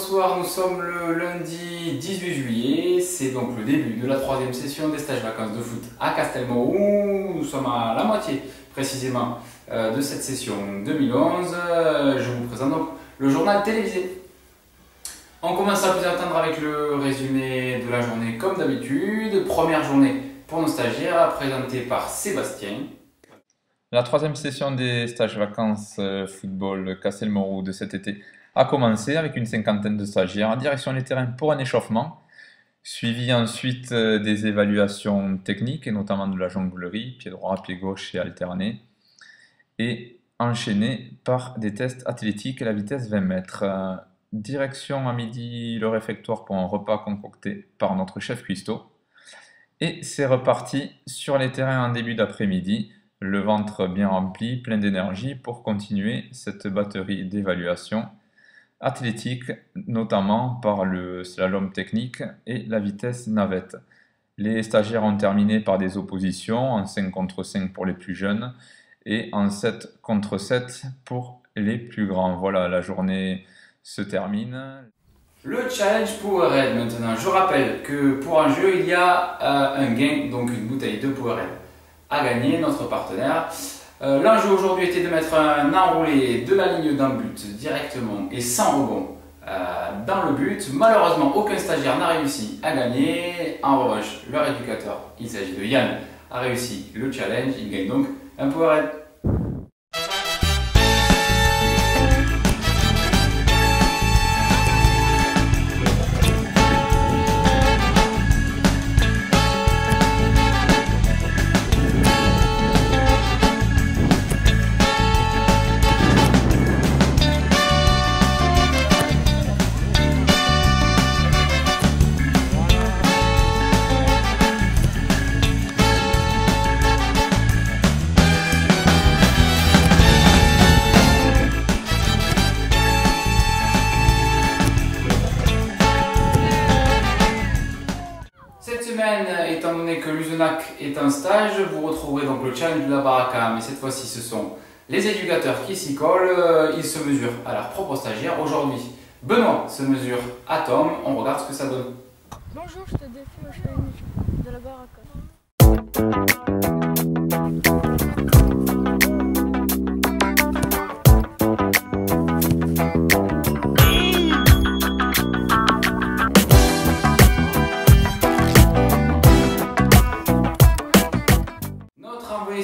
bonsoir, nous sommes le lundi 18 juillet, c'est donc le début de la troisième session des stages vacances de foot à Castelmao. Nous sommes à la moitié précisément de cette session 2011. Je vous présente donc le journal télévisé. On commence à vous attendre avec le résumé de la journée comme d'habitude. Première journée pour nos stagiaires, présentée par Sébastien. La troisième session des stages vacances football Castelmao de cet été a commencé avec une cinquantaine de stagiaires en direction des terrains pour un échauffement, suivi ensuite des évaluations techniques et notamment de la jonglerie, pied droit, pied gauche et alterné, et enchaîné par des tests athlétiques et la vitesse 20 mètres. Direction à midi le réfectoire pour un repas concocté par notre chef cuistot. Et c'est reparti sur les terrains en début d'après-midi, le ventre bien rempli, plein d'énergie pour continuer cette batterie d'évaluation athlétique, notamment par le slalom technique et la vitesse navette. Les stagiaires ont terminé par des oppositions en 5 contre 5 pour les plus jeunes et en 7 contre 7 pour les plus grands. Voilà, la journée se termine. Le challenge Powerade maintenant. Je rappelle que pour un jeu, il y a un gain, donc une bouteille de Powerade à gagner, notre partenaire. L'enjeu aujourd'hui était de mettre un enroulé de la ligne d'un but directement et sans rebond dans le but. Malheureusement, aucun stagiaire n'a réussi à gagner. En revanche, leur éducateur, il s'agit de Yann, a réussi le challenge. Il gagne donc un Powerade. Étant donné que l'Usenac est un stage, vous retrouverez donc le challenge de la baraka, mais cette fois-ci ce sont les éducateurs qui s'y collent, ils se mesurent à leur propre stagiaire. Aujourd'hui, Benoît se mesure à Tom, on regarde ce que ça donne. Bonjour, je te défie au challenge de la baraka.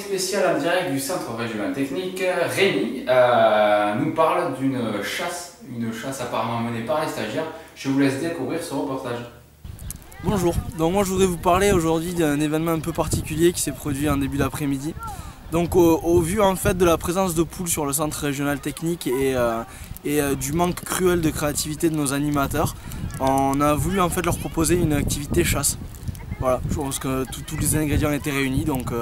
Spécial en direct du centre régional technique, Rémi nous parle d'une chasse apparemment menée par les stagiaires. Je vous laisse découvrir ce reportage. Bonjour, donc moi je voudrais vous parler aujourd'hui d'un événement un peu particulier qui s'est produit en début d'après-midi. Donc au vu en fait de la présence de poules sur le centre régional technique et du manque cruel de créativité de nos animateurs, on a voulu en fait leur proposer une activité chasse. Voilà, je pense que tous les ingrédients étaient réunis, donc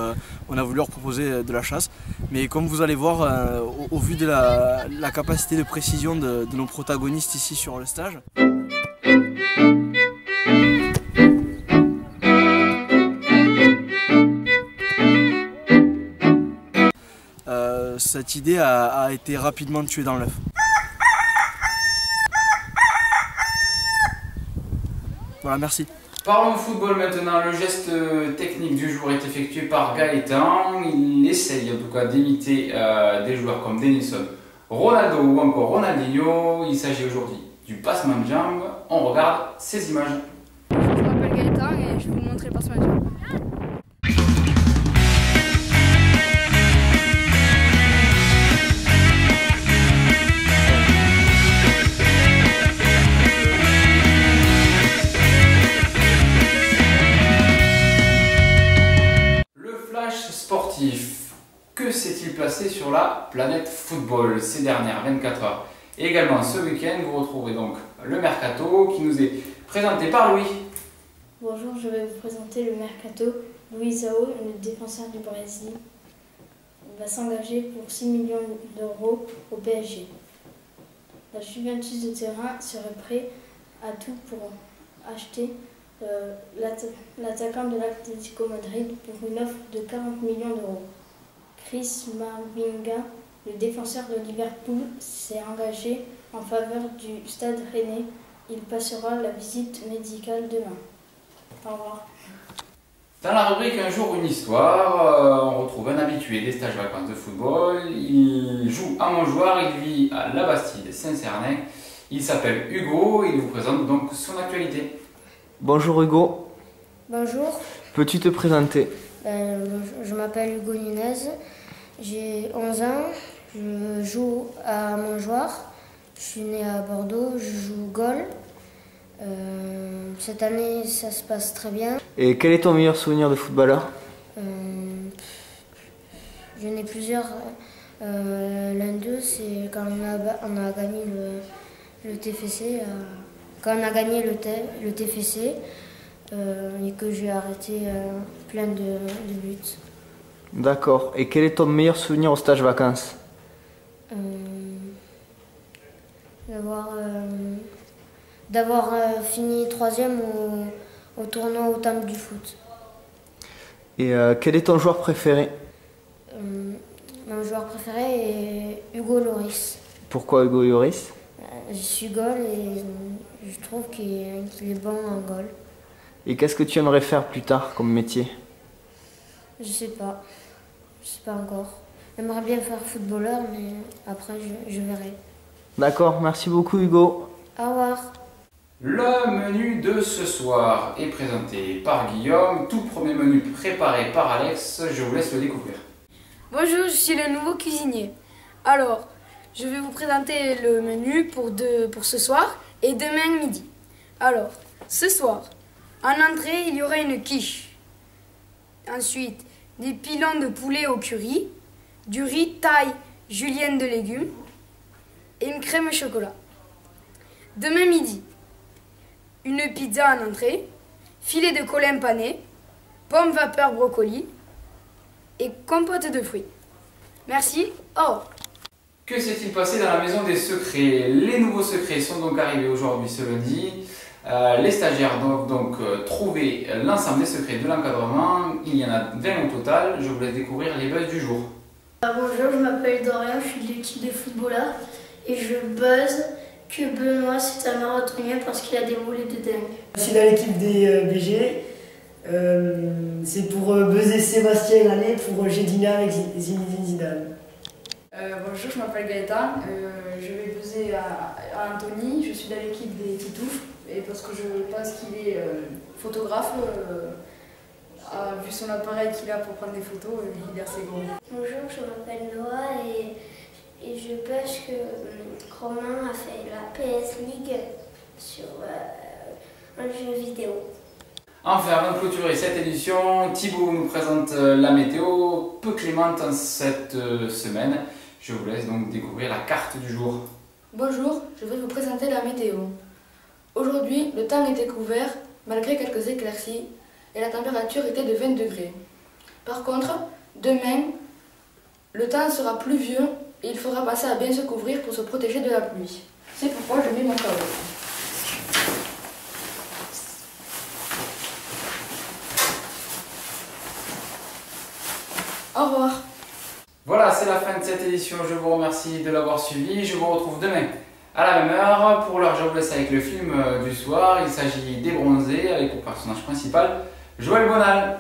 on a voulu leur proposer de la chasse. Mais comme vous allez voir, au vu de la capacité de précision de nos protagonistes ici sur le stage, cette idée a été rapidement tuée dans l'œuf. Voilà, merci. Parlons football maintenant. Le geste technique du jour est effectué par Gaëtan. Il essaye en tout cas d'imiter des joueurs comme Denilson, Ronaldo ou encore Ronaldinho. Il s'agit aujourd'hui du passement de jambes. On regarde ces images. Je m'appelle Gaëtan et je vais vous montrer le passement de jambes. Sportif. Que s'est-il passé sur la planète football ces dernières 24 heures? Et également ce week-end, vous retrouverez donc le Mercato qui nous est présenté par Louis. Bonjour, je vais vous présenter le Mercato. Luizao, le défenseur du Brésil, va s'engager pour 6 millions d'euros au PSG. La Juventus de Turin serait prêt à tout pour acheter l'attaquant de l'Atlético Madrid pour une offre de 40 millions d'euros. Chris Mavinga, le défenseur de Liverpool, s'est engagé en faveur du Stade Rennais Il passera la visite médicale demain. Au revoir. Dans la rubrique Un jour une histoire, on retrouve un habitué des stages vacances de football. Il joue à Montjoie, il vit à La Bastide, Saint-Cernin. Il s'appelle Hugo et il vous présente donc son actualité. Bonjour Hugo, Bonjour, peux-tu te présenter? je m'appelle Hugo Nunez, j'ai 11 ans, je joue à Montjoie, je suis né à Bordeaux, je joue goal. Cette année, ça se passe très bien. Et quel est ton meilleur souvenir de footballeur? J'en ai plusieurs. L'un d'eux, c'est quand on a gagné le TFC. Quand on a gagné le TFC et que j'ai arrêté plein de buts. D'accord. Et quel est ton meilleur souvenir au stage vacances? D'avoir fini 3e au tournoi au Temple du foot. Et quel est ton joueur préféré? Mon joueur préféré est Hugo Lloris. Pourquoi Hugo Lloris? Je suis goal et je trouve qu'il est bon en goal. Et qu'est-ce que tu aimerais faire plus tard comme métier? Je sais pas encore. J'aimerais bien faire footballeur, mais après je verrai. D'accord, merci beaucoup Hugo. Au revoir. Le menu de ce soir est présenté par Guillaume. Tout premier menu préparé par Alex. Je vous laisse le découvrir. Bonjour, je suis le nouveau cuisinier. Alors, je vais vous présenter le menu pour ce soir et demain midi. Alors, ce soir, en entrée, il y aura une quiche. Ensuite, des pilons de poulet au curry, du riz taille julienne de légumes et une crème au chocolat. Demain midi, une pizza en entrée, filet de colin pané, pommes vapeur brocoli et compote de fruits. Merci, au revoir. Que s'est-il passé dans la maison des secrets? Les nouveaux secrets sont donc arrivés aujourd'hui ce lundi. Les stagiaires doivent donc trouver l'ensemble des secrets de l'encadrement. Il y en a 20 au total. Je vous laisse découvrir les buzz du jour. Bonjour, je m'appelle Dorian, je suis de l'équipe des footballeurs et je buzz que Benoît c'est un marathonien parce qu'il a des mollets de dingue. Je suis dans l'équipe des BG, c'est pour buzzer Sébastien Gallet pour Gédina avec Zinedine Zidane. Bonjour, je m'appelle Gaëtan, je vais buzzer à Anthony, je suis dans l'équipe des Titoufs et parce que je pense qu'il est photographe, vu son appareil qu'il a pour prendre des photos, il est assez gros. Bonjour, je m'appelle Noah et je buzz que Romain a fait la PS League sur un jeu vidéo. Enfin, avant de clôturer cette édition, Thibaut nous présente la météo peu clémente en cette semaine. Je vous laisse donc découvrir la carte du jour. Bonjour, je vais vous présenter la météo. Aujourd'hui, le temps était couvert malgré quelques éclaircies et la température était de 20 degrés. Par contre, demain, le temps sera pluvieux et il faudra passer à bien se couvrir pour se protéger de la pluie. C'est pourquoi je mets mon chapeau. Au revoir. Voilà, c'est la fin de cette édition. Je vous remercie de l'avoir suivi. Je vous retrouve demain à la même heure. Pour l'heure, je vous laisse avec le film du soir. Il s'agit des Bronzés avec pour personnage principal Joël Bonal.